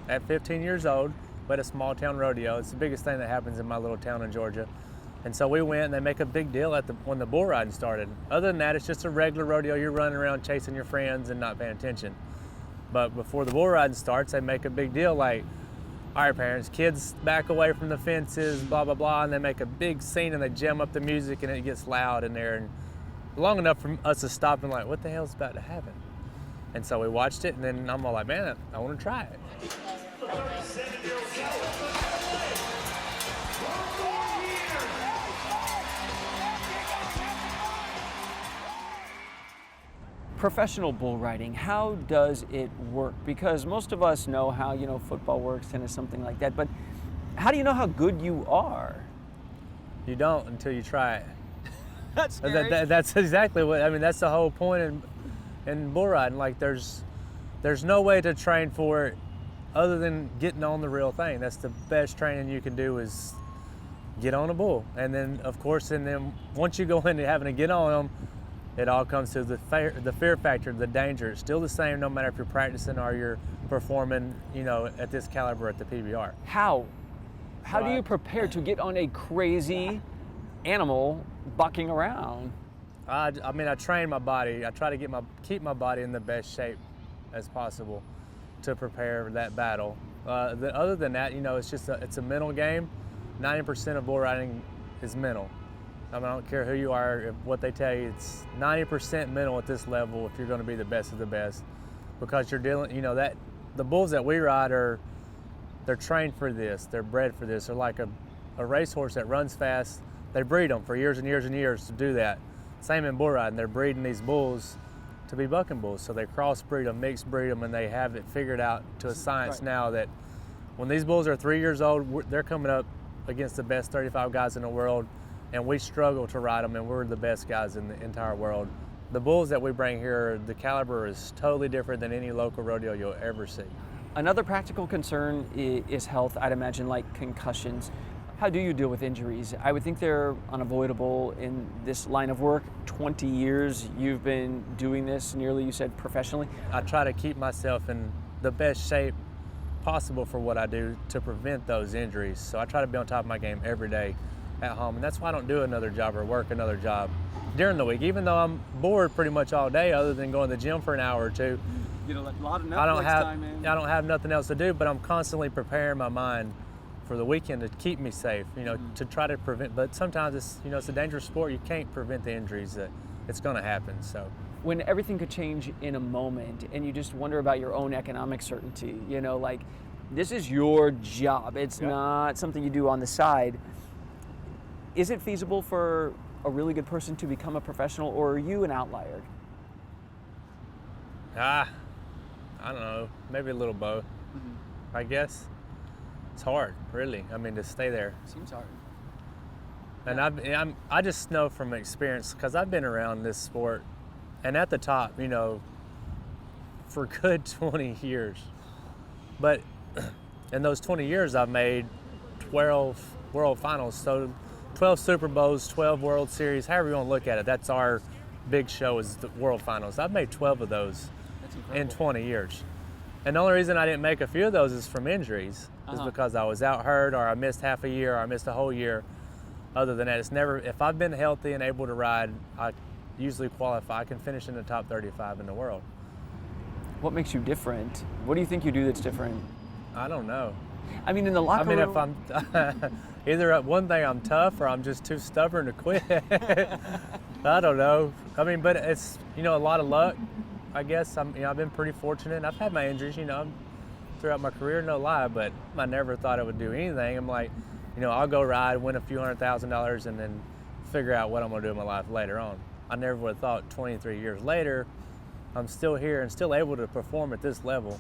at 15 years old. We had a small town rodeo. It's the biggest thing that happens in my little town in Georgia. And so we went, and they make a big deal when the bull riding started. Other than that, it's just a regular rodeo. You're running around chasing your friends and not paying attention. But before the bull riding starts, they make a big deal like, all right, parents, kids back away from the fences, blah, blah, blah, and they make a big scene and they jam up the music and it gets loud in there. And long enough for us to stop and like, what the hell's about to happen? And so we watched it, and then I'm all like, man, I want to try it. Professional bull riding, how does it work? Because most of us know how, football works, tennis, something like that, but how do you know how good you are? You don't until you try it. That's scary. That's exactly that's the whole point in bull riding. Like there's no way to train for it other than getting on the real thing. That's the best training you can do is get on a bull. And then of course, once you go into having to get on them, it all comes to the fear factor, the danger. It's still the same no matter if you're practicing or you're performing, at this caliber at the PBR. How do you prepare to get on a crazy animal bucking around? I train my body. I try to keep my body in the best shape as possible to prepare that battle. Other than that, it's a mental game. 90% of bull riding is mental. I don't care who you are, what they tell you, it's 90% mental at this level if you're going to be the best of the best. Because you're dealing, the bulls that we ride they're trained for this, they're bred for this. They're like a racehorse that runs fast. They breed them for years and years and years to do that. Same in bull riding, they're breeding these bulls to be bucking bulls. So they crossbreed them, mixed breed them, and they have it figured out to a science now that when these bulls are 3 years old, they're coming up against the best 35 guys in the world. And we struggle to ride them, and we're the best guys in the entire world. The bulls that we bring here, the caliber is totally different than any local rodeo you'll ever see. Another practical concern is health, I'd imagine, like concussions. How do you deal with injuries? I would think they're unavoidable in this line of work. 20 years you've been doing this, nearly, you said, professionally. I try to keep myself in the best shape possible for what I do to prevent those injuries. So I try to be on top of my game every day at home, and that's why I don't do another job or work another job during the week, even though I'm bored pretty much all day other than going to the gym for an hour or two. A lot of Netflix time, man. I don't have nothing else to do, but I'm constantly preparing my mind for the weekend to keep me safe, to try to prevent, but sometimes it's a dangerous sport. You can't prevent the injuries that it's going to happen. So when everything could change in a moment and you just wonder about your own economic certainty, like this is your job. It's not something you do on the side. Is it feasible for a really good person to become a professional, or are you an outlier? I don't know, maybe a little both. I guess it's hard, really. To stay there. Seems hard. And I just know from experience, because I've been around this sport, and at the top, for a good 20 years. But in those 20 years, I've made 12 World Finals, so 12 Super Bowls, 12 World Series, however you want to look at it. That's our big show, is the World Finals. I've made 12 of those in 20 years. And the only reason I didn't make a few of those is from injuries, is because I was out hurt, or I missed half a year, or I missed a whole year. Other than that, it's never, if I've been healthy and able to ride, I usually qualify. I can finish in the top 35 in the world. What makes you different? What do you think you do that's different? I don't know. In the locker room. If I'm either one thing I'm tough, or I'm just too stubborn to quit. I don't know. But it's a lot of luck. I guess I've been pretty fortunate. I've had my injuries, throughout my career, no lie, but I never thought I would do anything. I'm like, I'll go ride, win a few $100,000, and then figure out what I'm gonna do in my life later on. I never would have thought 23 years later, I'm still here and still able to perform at this level.